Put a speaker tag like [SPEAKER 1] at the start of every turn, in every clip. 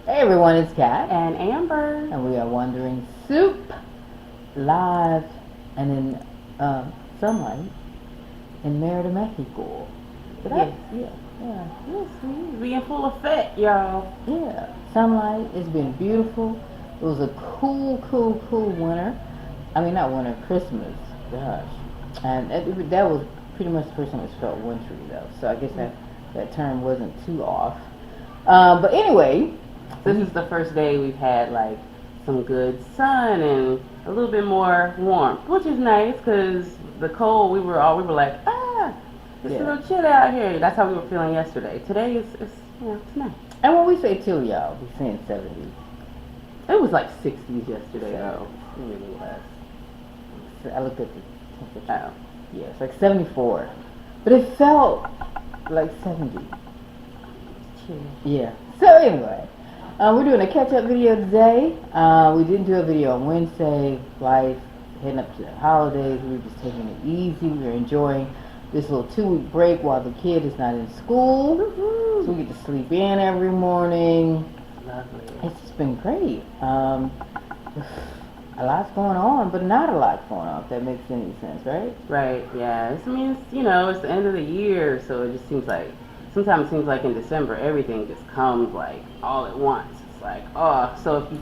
[SPEAKER 1] Hey everyone, it's Kat.
[SPEAKER 2] And Amber.
[SPEAKER 1] And we are Wondering Soup live and in sunlight in Merida, Mexico.
[SPEAKER 2] Yes.
[SPEAKER 1] Yeah.
[SPEAKER 2] Yes, being full effect, y'all.
[SPEAKER 1] Yeah. Sunlight, it's been beautiful. It was a cool winter. I mean, not winter, Christmas. Gosh. And that was pretty much the first time it's felt wintry, though. So I guess that term wasn't too off. But anyway,
[SPEAKER 2] This is the first day we've had like some good sun and a little bit more warmth, which is nice because the cold we were like, it's a little chilly out here. That's how we were feeling yesterday. Today it's nice.
[SPEAKER 1] And when we say chill, y'all, we're saying 70s.
[SPEAKER 2] It was like 60s yesterday though.
[SPEAKER 1] It really was. I looked at the temperature.
[SPEAKER 2] Oh.
[SPEAKER 1] Yeah, it's like 74. But it felt like 70.
[SPEAKER 2] Chill.
[SPEAKER 1] Yeah. So anyway, we're doing a catch-up video today. We didn't do a video on Wednesday. Life, heading up to the holidays. We were just taking it easy. We were enjoying this little 2-week break while the kid is not in school. So we get to sleep in every morning.
[SPEAKER 2] Lovely.
[SPEAKER 1] It's just been great. A lot's going on, but not a lot going on, if that makes any sense, right?
[SPEAKER 2] Right, yeah. I mean, it's the end of the year, so it just seems like, sometimes it seems like in December, everything just comes like all at once. It's like, so if you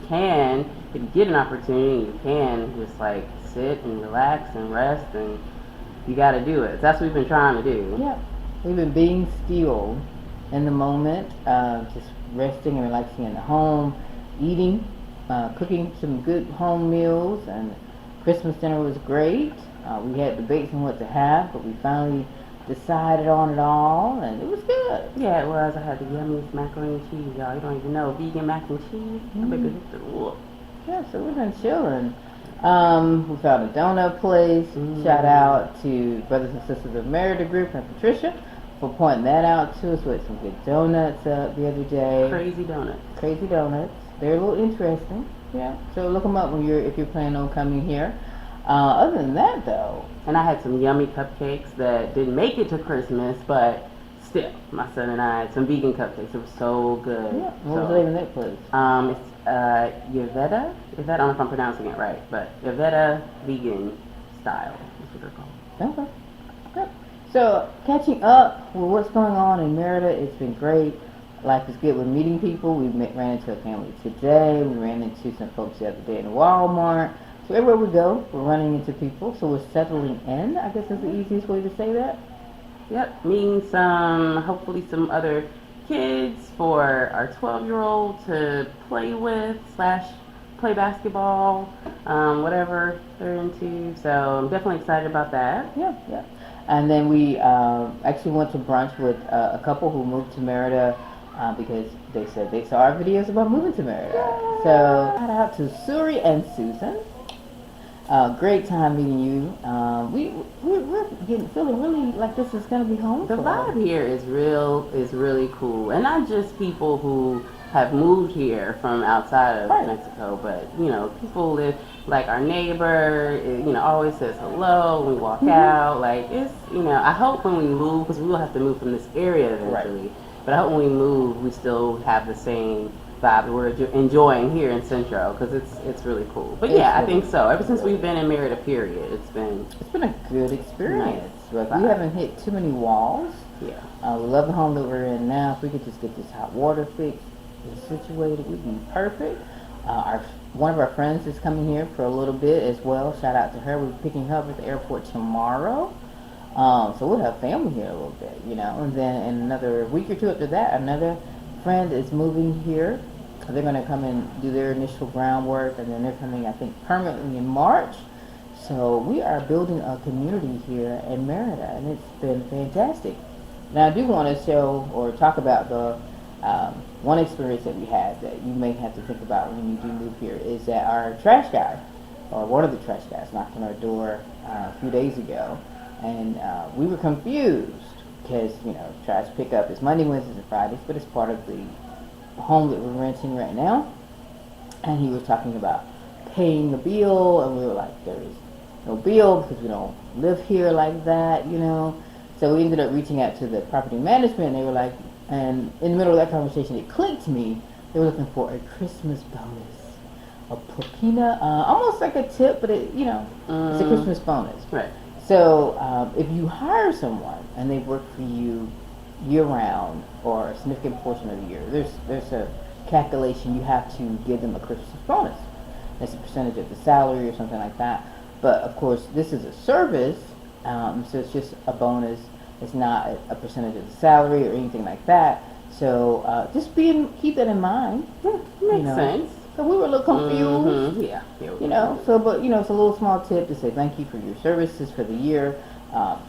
[SPEAKER 2] get an opportunity, you can just like sit and relax and rest, and you got to do it. That's what we've been trying to do.
[SPEAKER 1] Yeah. We've been being still in the moment, just resting and relaxing in the home, eating, cooking some good home meals, and Christmas dinner was great. We had debates on what to have, but we finally decided on it all, and it was good.
[SPEAKER 2] Yeah, it was. I had the yummiest macaroni and cheese, y'all. You don't even know. Vegan mac and cheese. Baby hit the whoop.
[SPEAKER 1] Yeah, so we've been chilling. We found a donut place. Shout out to Brothers and Sisters of Merida Group and Patricia for pointing that out to us. We had some good donuts up the other day.
[SPEAKER 2] Crazy donuts.
[SPEAKER 1] Crazy donuts. They're a little interesting. Yeah. So look them up if you're planning on coming here. Other than that, though.
[SPEAKER 2] And I had some yummy cupcakes that didn't make it to Christmas, but still, my son and I had some vegan cupcakes. It was so good.
[SPEAKER 1] Yeah. What was the name of that place?
[SPEAKER 2] It's Yvetta. I don't know if I'm pronouncing it right, but Yvetta Vegan Style. That's what they're called.
[SPEAKER 1] Okay. Good. So catching up with what's going on in Merida, it's been great. Life is good. We're meeting people. Ran into a family today. We ran into some folks the other day in Walmart. So everywhere we go, we're running into people. So we're settling in, I guess is the easiest way to say that.
[SPEAKER 2] Yep, meeting hopefully some other kids for our 12-year-old to play with / play basketball, whatever they're into. So I'm definitely excited about that.
[SPEAKER 1] Yeah. And then we actually went to brunch with a couple who moved to Merida because they said they saw our videos about moving to Merida. Yay! So shout out to Suri and Susan. Great time meeting you. We're feeling really like this is gonna be home.
[SPEAKER 2] The vibe here is really cool, and not just people who have moved here from outside of Mexico, but people live, like our neighbor, always says hello when we walk out. Like it's, I hope when we move, because we will have to move from this area eventually, but I hope when we move, we still have the same vibe that we're enjoying here in Centro, because it's really cool. But yeah, I think so. Ever since we've been in Merida, period, it's been
[SPEAKER 1] a good experience.
[SPEAKER 2] Nice.
[SPEAKER 1] But we haven't hit too many walls.
[SPEAKER 2] Yeah.
[SPEAKER 1] We love the home that we're in now. If we could just get this hot water fixed and situated, we'd be perfect. One of our friends is coming here for a little bit as well. Shout out to her. We're picking her up at the airport tomorrow. So we'll have family here a little bit, And then in another week or two after that, another friend is moving here. They're going to come and do their initial groundwork, and then they're coming, I think, permanently in March. So we are building a community here in Merida, and it's been fantastic. Now, I do want to show or talk about the one experience that we had that you may have to think about when you do move here, is that our trash guy, or one of the trash guys, knocked on our door a few days ago, and we were confused because, trash pickup is Monday, Wednesdays, and Fridays, but it's part of the home that we're renting right now. And he was talking about paying the bill, and we were like, there is no bill because we don't live here like that, So we ended up reaching out to the property management, and they were like, and in the middle of that conversation, it clicked to me they were looking for a Christmas bonus, a propina, almost like a tip, but it's a Christmas bonus.
[SPEAKER 2] Right.
[SPEAKER 1] So if you hire someone and they work for you year round or a significant portion of the year, there's a calculation you have to give them a Christmas bonus. It's a percentage of the salary or something like that. But of course, this is a service, so it's just a bonus. It's not a percentage of the salary or anything like that. So just keep that in mind.
[SPEAKER 2] Yeah, makes sense.
[SPEAKER 1] So we were a little confused.
[SPEAKER 2] Yeah.
[SPEAKER 1] But it's a little small tip to say thank you for your services for the year.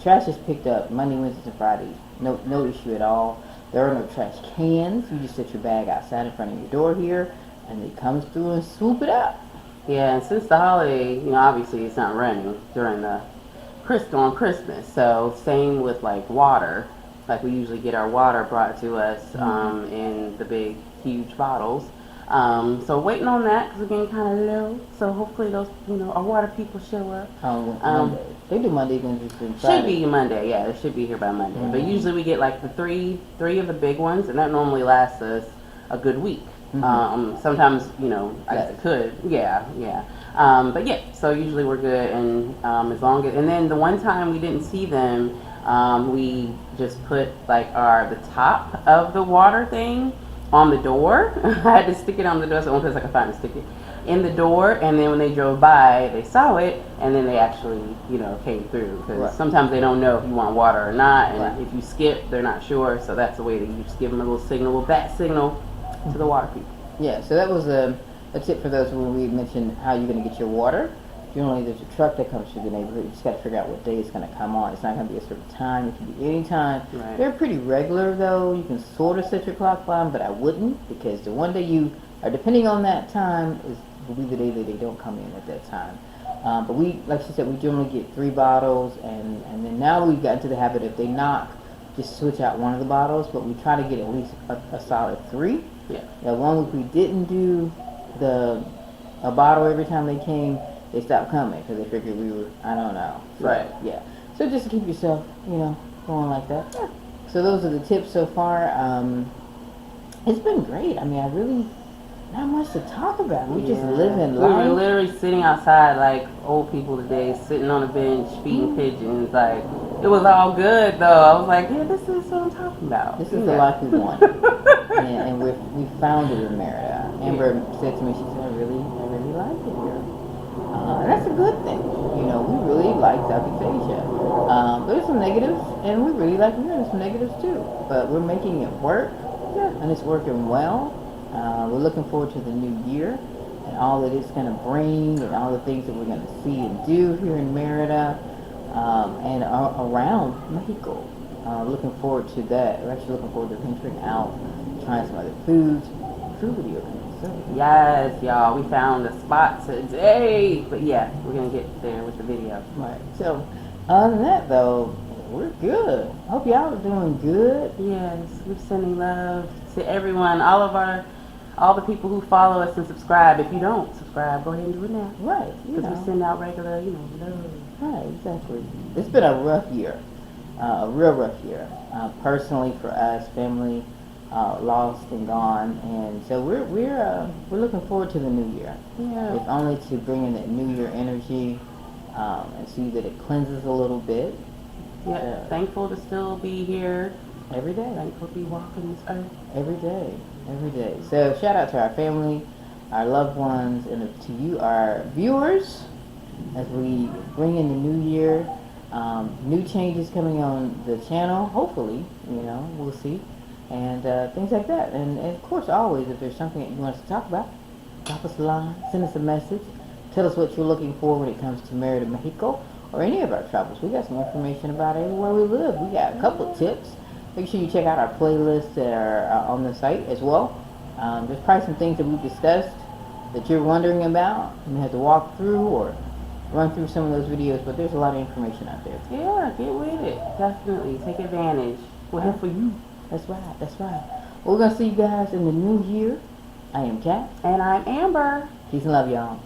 [SPEAKER 1] Trash is picked up Monday, Wednesdays, and Fridays. No issue at all. There are no trash cans. You just set your bag outside in front of your door here, and it comes through and swoop it up.
[SPEAKER 2] Yeah, and since the holiday, obviously it's not running during on Christmas. So same with like water. Like we usually get our water brought to us in the big, huge bottles. So waiting on that because we're getting kind of low. So hopefully those, our water people show up.
[SPEAKER 1] Monday. They do Monday, Wednesday, and
[SPEAKER 2] Should
[SPEAKER 1] Friday.
[SPEAKER 2] be Monday, yeah. It should be here by Monday. But usually we get like the three of the big ones, and that normally lasts us a good week. Sometimes, I guess it could. Yeah. But yeah, so usually we're good, and as long as, and then the one time we didn't see them, we just put like the top of the water thing on the door. I had to stick it on the door, so the only place I could find to stick it in the door, and then when they drove by, they saw it, and then they actually, came through, because sometimes they don't know if you want water or not, and if you skip, they're not sure, so that's the way that you just give them a little signal, a little bat signal to the water people.
[SPEAKER 1] Yeah, so that was a tip for those when we mentioned how you're going to get your water. Generally, there's a truck that comes through the neighborhood. You just got to figure out what day it's going to come on. It's not going to be a certain time. It can be any time.
[SPEAKER 2] Right.
[SPEAKER 1] They're pretty regular, though. You can sort of set your clock by them, but I wouldn't, because the one day you are depending on that time will be the day that they don't come in at that time. But like she said, we generally get 3 bottles, and then now we've gotten to the habit if they knock, just switch out one of the bottles, but we try to get at least a solid 3.
[SPEAKER 2] Yeah.
[SPEAKER 1] Now, one week we didn't do a bottle every time they came. They stopped coming because they figured we were, I don't know. So,
[SPEAKER 2] right.
[SPEAKER 1] Yeah. So just to keep yourself, going like that. Yeah. So those are the tips so far. It's been great. I mean, I really, not much to talk about. We just living life.
[SPEAKER 2] We were literally sitting outside like old people today, sitting on a bench, feeding pigeons. Like, it was all good though. I was like, yeah, this is what I'm talking about.
[SPEAKER 1] This is the life we want. and we found it in Merida. Amber said to me, she said, I really like it here. And that's a good thing. We really like Southeast Asia. There's some negatives, and we really like here. There's some negatives too. But we're making it work, and it's working well. We're looking forward to the new year and all that it's going to bring, and all the things that we're going to see and do here in Merida and around Mexico. Looking forward to that. We're actually looking forward to venturing out, trying some other food video coming.
[SPEAKER 2] Yes, y'all, we found a spot today. But yeah, we're going to get there with the video.
[SPEAKER 1] Right. So, other than that, though, we're good. Hope y'all are doing good.
[SPEAKER 2] Yes, we're sending love to everyone, all the people who follow us and subscribe. If you don't subscribe, go ahead and do it now.
[SPEAKER 1] Right.
[SPEAKER 2] Because we send out regular, love.
[SPEAKER 1] Right, exactly. It's been a rough year. A real rough year. Personally, for us, family, lost and gone, and so we're looking forward to the new year.
[SPEAKER 2] Yeah.
[SPEAKER 1] If only to bring in that new year energy and see that it cleanses a little bit.
[SPEAKER 2] Yeah. Thankful to still be here
[SPEAKER 1] every day.
[SPEAKER 2] Thankful to be walking this earth
[SPEAKER 1] every day. So shout out to our family, our loved ones, and to you, our viewers, as we bring in the new year. New changes coming on the channel. Hopefully, we'll see. And things like that. And of course, always, if there's something that you want us to talk about, drop us a line, send us a message, tell us what you're looking for when it comes to Merida, Mexico, or any of our travels. We got some information about everywhere we live. We got a couple of tips. Make sure you check out our playlists that are on the site as well. There's probably some things that we've discussed that you're wondering about. You may have to walk through or run through some of those videos, but there's a lot of information out there.
[SPEAKER 2] Yeah, get with it. Definitely. Take advantage. We're here for you.
[SPEAKER 1] That's right. Well, we're going to see you guys in the new year. I am Kat.
[SPEAKER 2] And I'm Amber.
[SPEAKER 1] Peace and love, y'all.